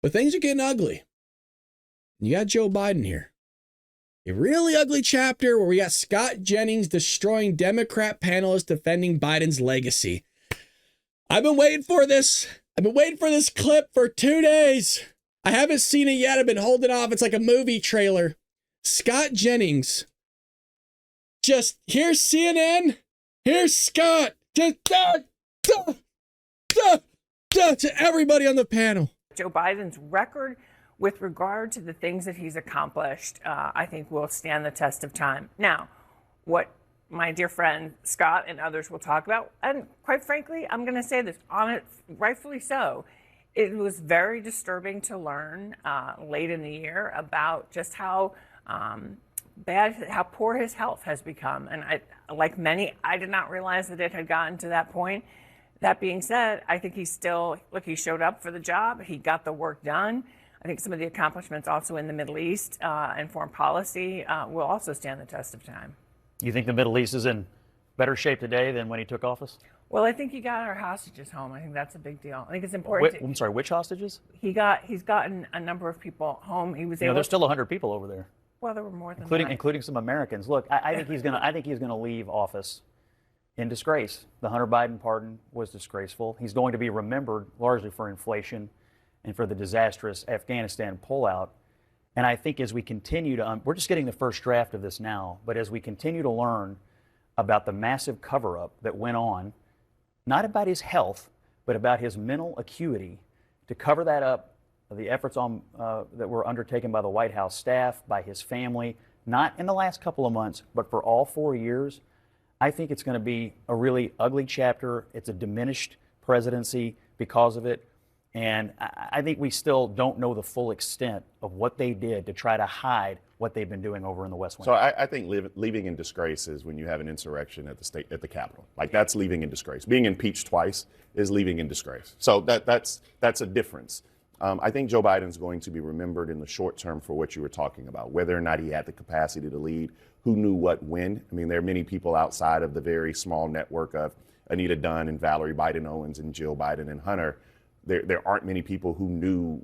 But things are getting ugly. You got Joe Biden here. A really ugly chapter where we got Scott Jennings destroying Democrat panelists defending Biden's legacy. I've been waiting for this. I've been waiting for this clip for 2 days. I haven't seen it yet. I've been holding off. It's like a movie trailer. Scott Jennings. Just, here's CNN. Here's Scott. Just, to everybody on the panel. Joe Biden's record with regard to the things that he's accomplished, I think will stand the test of time. Now, what my dear friend Scott and others will talk about, and quite frankly, I'm going to say this, on it, rightfully so, it was very disturbing to learn late in the year about just how how poor his health has become. And like many, I did not realize that it had gotten to that point. That being said, I think he showed up for the job. He got the work done. I think some of the accomplishments also in the Middle East and foreign policy will also stand the test of time. You think the Middle East is in better shape today than when he took office? Well, I think he got our hostages home. I think that's a big deal. I think it's important. I'm sorry, which hostages? He's gotten a number of people home. He was able. There's still 100 people over there. Well, there were more than including some Americans. Look, I think he's gonna leave office in disgrace. The Hunter Biden pardon was disgraceful. He's going to be remembered largely for inflation and for the disastrous Afghanistan pullout. And I think as we continue to, we're just getting the first draft of this now, but as we continue to learn about the massive cover-up that went on, not about his health, but about his mental acuity, to cover that up, the efforts that were undertaken by the White House staff, by his family, not in the last couple of months, but for all 4 years, I think it's going to be a really ugly chapter. It's a diminished presidency because of it. And I think we still don't know the full extent of what they did to try to hide what they've been doing over in the West Wing. So I think leaving in disgrace is when you have an insurrection at the Capitol. Like, that's leaving in disgrace. Being impeached twice is leaving in disgrace. So that's a difference. I think Joe Biden's going to be remembered in the short term for what you were talking about, whether or not he had the capacity to lead, who knew what when. I mean, there are many people outside of the very small network of Anita Dunn and Valerie Biden Owens and Jill Biden and Hunter. There aren't many people who knew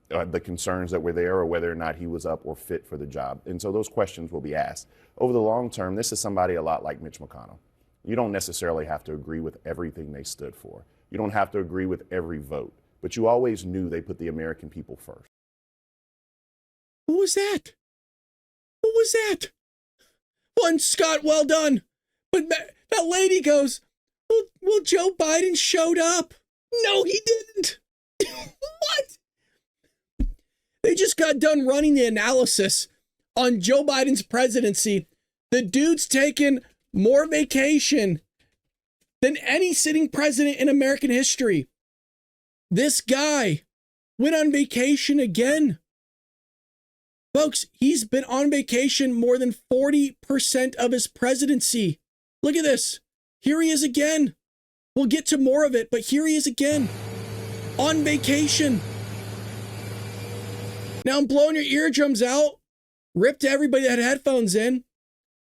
the concerns that were there or whether or not he was up or fit for the job. And so those questions will be asked. Over the long term, this is somebody a lot like Mitch McConnell. You don't necessarily have to agree with everything they stood for. You don't have to agree with every vote, but you always knew they put the American people first. Who was that? Who was that? Well, and Scott, well done. But that lady goes, well, Joe Biden showed up. No, he didn't. What? They just got done running the analysis on Joe Biden's presidency. The dude's taken more vacation than any sitting president in American history. This guy went on vacation again. Folks, he's been on vacation more than 40% of his presidency. Look at this. Here he is again. We'll get to more of it, but here he is again. On vacation. Now I'm blowing your eardrums out. Rip to everybody that had headphones in.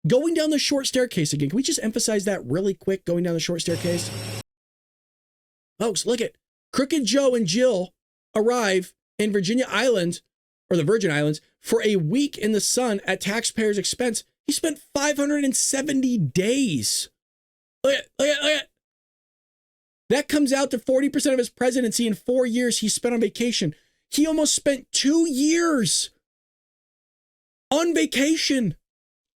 Going down the short staircase again. Can we just emphasize that really quick, going down the short staircase? Folks, look at Crooked Joe and Jill arrive in Virginia Islands, or the Virgin Islands, for a week in the sun at taxpayers' expense. He spent 570 days. Look at. That comes out to 40% of his presidency in 4 years he spent on vacation. He almost spent 2 years on vacation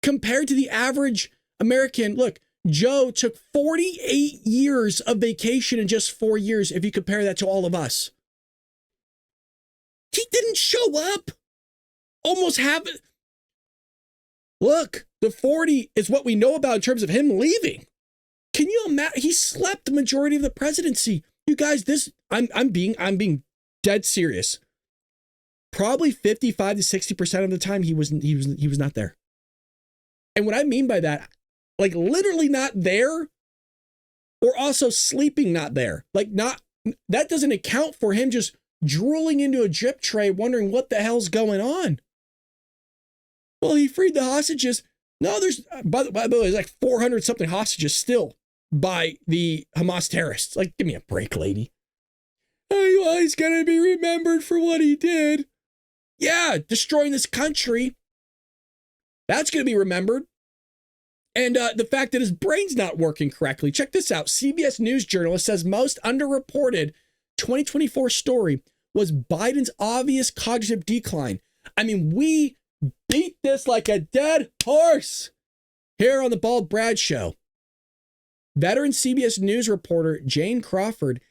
compared to the average American. Look, Joe took 48 years of vacation in just 4 years if you compare that to all of us. He didn't show up. Almost half it. Look, the 40 is what we know about in terms of him leaving. Can you imagine? He slept the majority of the presidency. You guys, I'm being dead serious. Probably 55 to 60% of the time he was not there. And what I mean by that, like literally not there, or also sleeping not there. That doesn't account for him just drooling into a drip tray, wondering what the hell's going on. Well, he freed the hostages. No, by the way, there's like 400 something hostages still by the Hamas terrorists. Like, give me a break, lady. Oh, well, he's going to be remembered for what he did. Yeah, destroying this country. That's going to be remembered. And the fact that his brain's not working correctly. Check this out. CBS News journalist says most underreported 2024 story was Biden's obvious cognitive decline. I mean, we beat this like a dead horse here on the Bald Brad Show. Veteran CBS News reporter Jane Crawford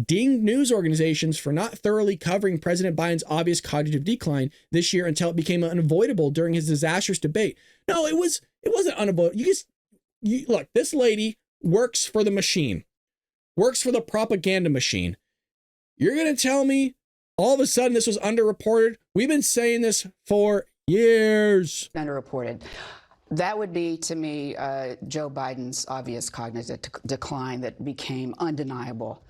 dinged news organizations for not thoroughly covering President Biden's obvious cognitive decline this year until it became unavoidable during his disastrous debate. No, it wasn't unavoidable. Look, this lady works for the machine, works for the propaganda machine. You're going to tell me all of a sudden this was underreported? We've been saying this for years. Underreported. That would be, to me, Joe Biden's obvious cognitive decline that became undeniable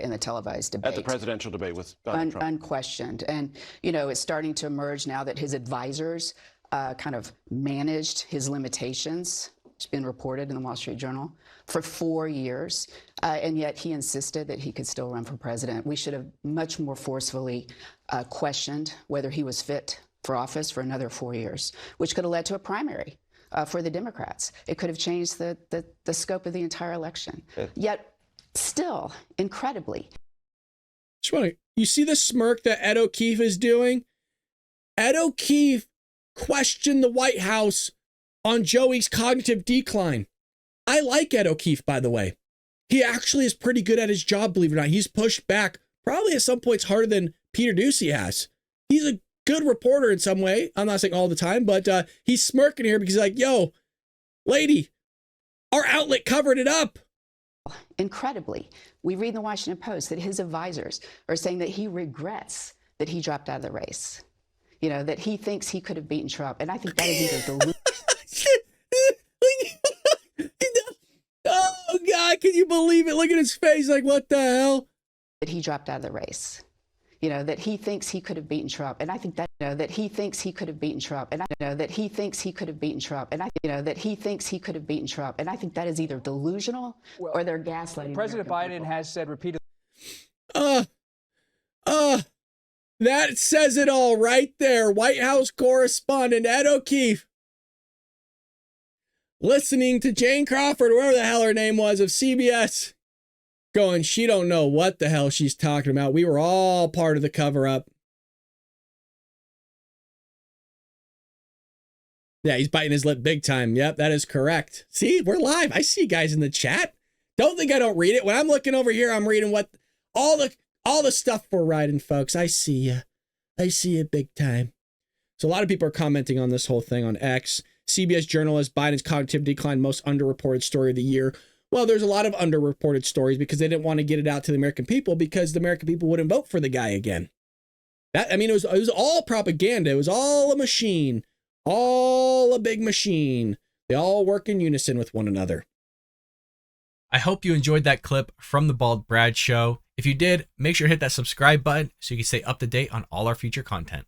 in the televised debate. At the presidential debate with Donald Trump. Unquestioned. And, you know, it's starting to emerge now that his advisors kind of managed his limitations. It's been reported in the Wall Street Journal for 4 years. And yet he insisted that he could still run for president. We should have much more forcefully questioned whether he was fit for office for another 4 years, which could have led to a primary for the Democrats. It could have changed the scope of the entire election. Yet, still, incredibly. You see the smirk that Ed O'Keefe is doing? Ed O'Keefe questioned the White House on Joey's cognitive decline. I like Ed O'Keefe, by the way. He actually is pretty good at his job, believe it or not. He's pushed back probably at some points harder than Peter Doocy has. He's a good reporter in some way. I'm not saying all the time, but he's smirking here because he's like, yo, lady, our outlet covered it up. Incredibly, we read in the Washington Post that his advisors are saying that he regrets that he dropped out of the race. You know, that he thinks he could have beaten Trump. And I think that is either the... Oh, God, can you believe it? Look at his face. Like, what the hell? That he dropped out of the race. You know, that he thinks he could have beaten Trump. And I think that, you know, that he thinks he could have beaten Trump. And I know that he thinks he could have beaten Trump. And I, you know, that he thinks he could have beaten Trump. And I think that is either delusional or they're gaslighting. President Biden has said repeatedly. That says it all right there. White House correspondent Ed O'Keefe listening to Jane Crawford, whatever the hell her name was, of CBS, going, she don't know what the hell she's talking about. We were all part of the cover-up. Yeah, he's biting his lip big time. Yep, that is correct. See, we're live. I see you guys in the chat. Don't think I don't read it. When I'm looking over here, I'm reading what all the stuff we're writing, folks. I see you. I see it big time. So a lot of people are commenting on this whole thing on X. CBS journalist, Biden's cognitive decline, most underreported story of the year. Well, there's a lot of underreported stories because they didn't want to get it out to the American people because the American people wouldn't vote for the guy again. It was all propaganda. It was all a machine, all a big machine. They all work in unison with one another. I hope you enjoyed that clip from the Bald Brad Show. If you did, make sure to hit that subscribe button so you can stay up to date on all our future content.